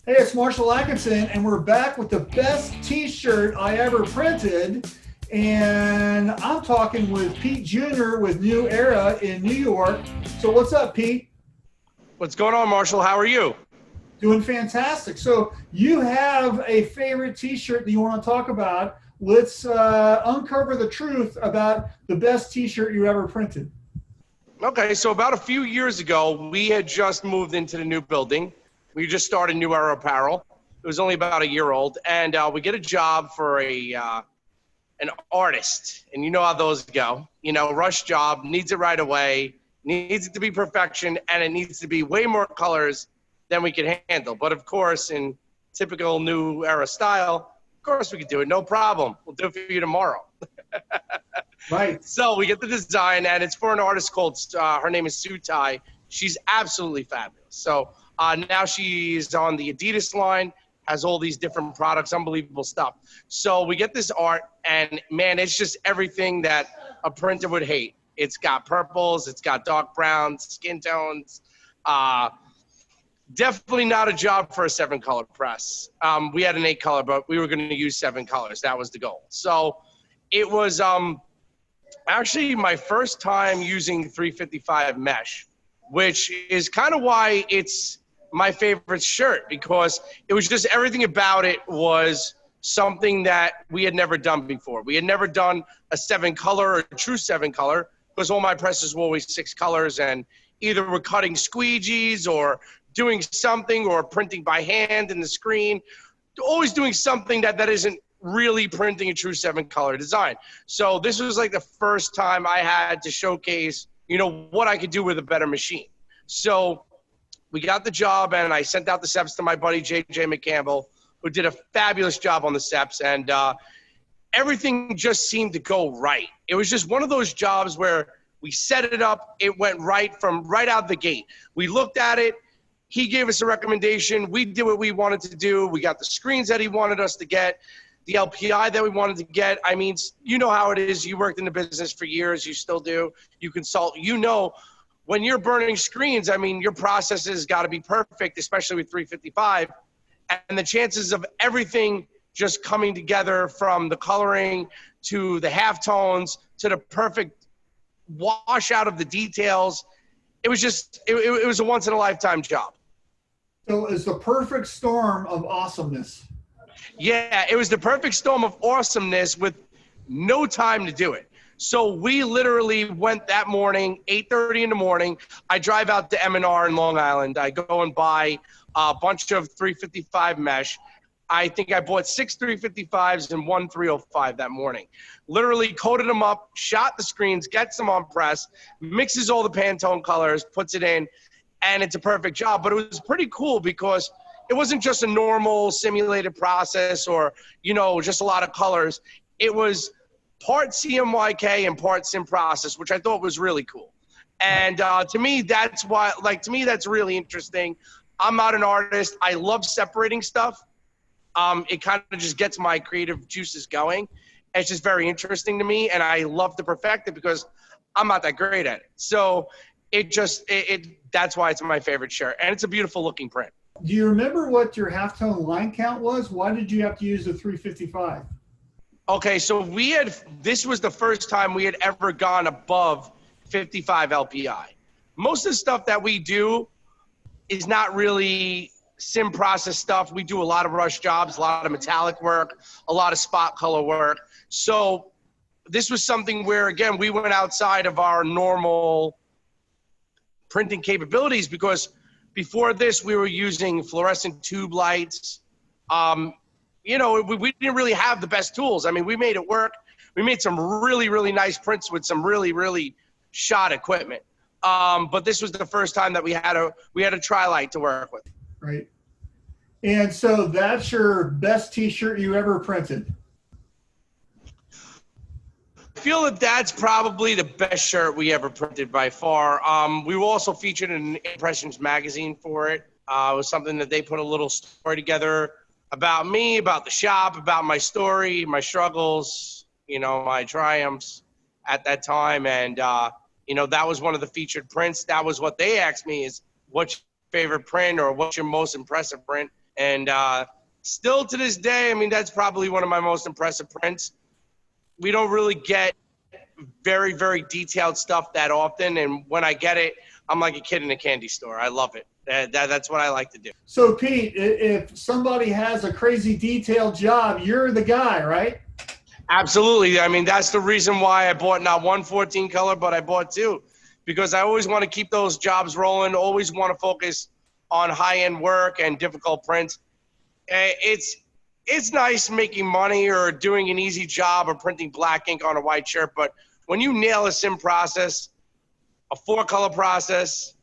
Hey, it's Marshall Atkinson, and we're back with the best T-shirt I ever printed. And I'm talking with Pete Jr. with New Era in New York. So, what's up, Pete? What's going on, Marshall? How are you? Doing fantastic. So, you have a favorite T-shirt that you want to talk about. Let's uncover the truth about the best T-shirt you ever printed. Okay, so about a few years ago, we had just moved into the new building. We just started New Era Apparel. It was only about a year old, and we get a job for an artist, and you know how those go. You know, rush job, needs it right away, needs it to be perfection, and it needs to be way more colors than we could handle. But of course, in typical New Era style, of course we could do it, no problem. We'll do it for you tomorrow. Right. So we get the design, and it's for an artist called, her name is Sue Tai. She's absolutely fabulous. So now she's on the Adidas line, has all these different products, unbelievable stuff. So we get this art, and man, it's just everything that a printer would hate. It's got purples, it's got dark browns, skin tones. Definitely not a job for a 7-color press. We had an 8-color, but we were going to use 7 colors. That was the goal. So it was actually my first time using 355 mesh, which is kind of why it's my favorite shirt, because it was just everything about it was something that we had never done before. We had never done a 7-color or a true 7-color, because all my presses were always 6 colors, and either we're cutting squeegees or doing something or printing by hand in the screen, always doing something that isn't really printing a true 7-color design. So this was like the first time I had to showcase, you know, what I could do with a better machine. So we got the job, and I sent out the SEPs to my buddy, JJ McCampbell, who did a fabulous job on the SEPs, and everything just seemed to go right. It was just one of those jobs where we set it up, it went right from right out the gate. We looked at it, he gave us a recommendation, we did what we wanted to do, we got the screens that he wanted us to get, the LPI that we wanted to get. I mean, you know how it is. You worked in the business for years. You still do. You consult. You know, when you're burning screens, I mean, your process has got to be perfect, especially with 355. And the chances of everything just coming together, from the coloring to the halftones to the perfect wash out of the details, it was just, it was a once-in-a-lifetime job. So, it's the perfect storm of awesomeness. Yeah, it was the perfect storm of awesomeness with no time to do it. So we literally went that morning, 8:30 in the morning. I drive out to M&R in Long Island. I go and buy a bunch of 355 mesh. I think I bought 6 355s and 1 305 that morning. Literally coated them up, shot the screens, gets them on press, mixes all the Pantone colors, puts it in, and it's a perfect job. But it was pretty cool because it wasn't just a normal simulated process or, you know, just a lot of colors. It was part CMYK and part sim process, which I thought was really cool. And to me, that's why, like, to me, that's really interesting. I'm not an artist. I love separating stuff. It kind of just gets my creative juices going. It's just very interesting to me, and I love to perfect it because I'm not that great at it. So that's why it's my favorite shirt, and it's a beautiful looking print. Do you remember what your halftone line count was? Why did you have to use the 355? Okay, so this was the first time we had ever gone above 55 LPI. Most of the stuff that we do is not really sim process stuff. We do a lot of rush jobs, a lot of metallic work, a lot of spot color work. So this was something where, again, we went outside of our normal printing capabilities, because before this, we were using fluorescent tube lights. You know, we didn't really have the best tools. I mean, we made it work. We made some really, really nice prints with some really, really shot equipment. But this was the first time that we had a tri-light to work with. Right. And so that's your best T-shirt you ever printed. I feel that that's probably the best shirt we ever printed by far. We were also featured in Impressions magazine for it. It was something that they put a little story together about me, about the shop, about my story, my struggles, you know, my triumphs at that time. And, you know, that was one of the featured prints. That was what they asked me is, what's your favorite print or what's your most impressive print? And still to this day, I mean, that's probably one of my most impressive prints. We don't really get very, very detailed stuff that often. And when I get it, I'm like a kid in a candy store. I love it. That's what I like to do. So Pete, if somebody has a crazy detailed job, you're the guy, right? Absolutely. I mean, that's the reason why I bought not one 14 color, but I bought two, because I always want to keep those jobs rolling, always want to focus on high-end work and difficult prints. It's nice making money or doing an easy job or printing black ink on a white shirt, but when you nail a sim process, a 4-color process,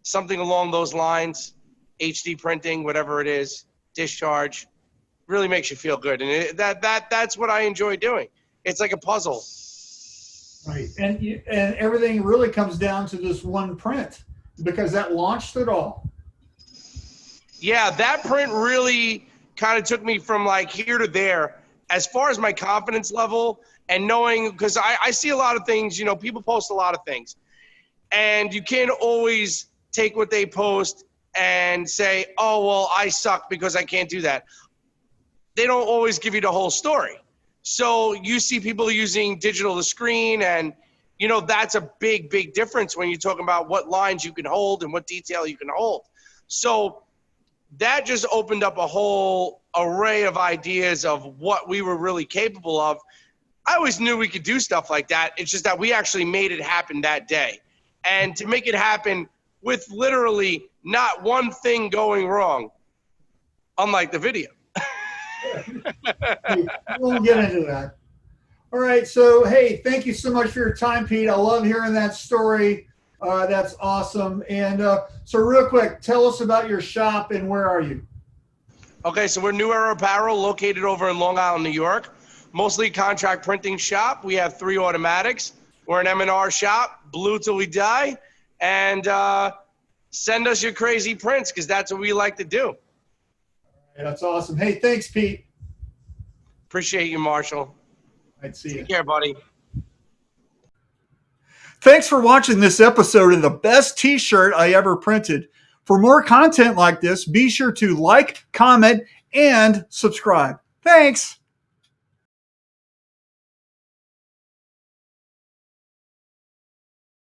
something along those lines, HD printing, whatever it is, discharge, really makes you feel good. And that's what I enjoy doing. It's like a puzzle. Right. And everything really comes down to this one print, because that launched it all. Yeah, that print really kind of took me from like here to there as far as my confidence level and knowing, because I see a lot of things, you know, people post a lot of things, and you can't always take what they post and say, oh, well, I suck because I can't do that. They don't always give you the whole story. So you see people using digital to screen, and, you know, that's a big, big difference when you're talking about what lines you can hold and what detail you can hold. So that just opened up a whole array of ideas of what we were really capable of. I always knew we could do stuff like that. It's just that we actually made it happen that day. And to make it happen with literally not one thing going wrong, unlike the video. We'll get into that. All right. So, hey, thank you so much for your time, Pete. I love hearing that story. That's awesome. And so real quick, tell us about your shop and where are you? Okay, so we're New Era Apparel, located over in Long Island, New York. Mostly contract printing shop. We have 3 automatics. We're an M&R shop, blue till we die. And send us your crazy prints, because that's what we like to do. That's awesome. Hey, thanks, Pete. Appreciate you, Marshall. I'd see you. Take care, buddy. Thanks for watching this episode of the best t-shirt I ever printed. For more content like this, be sure to like, comment, and subscribe. Thanks.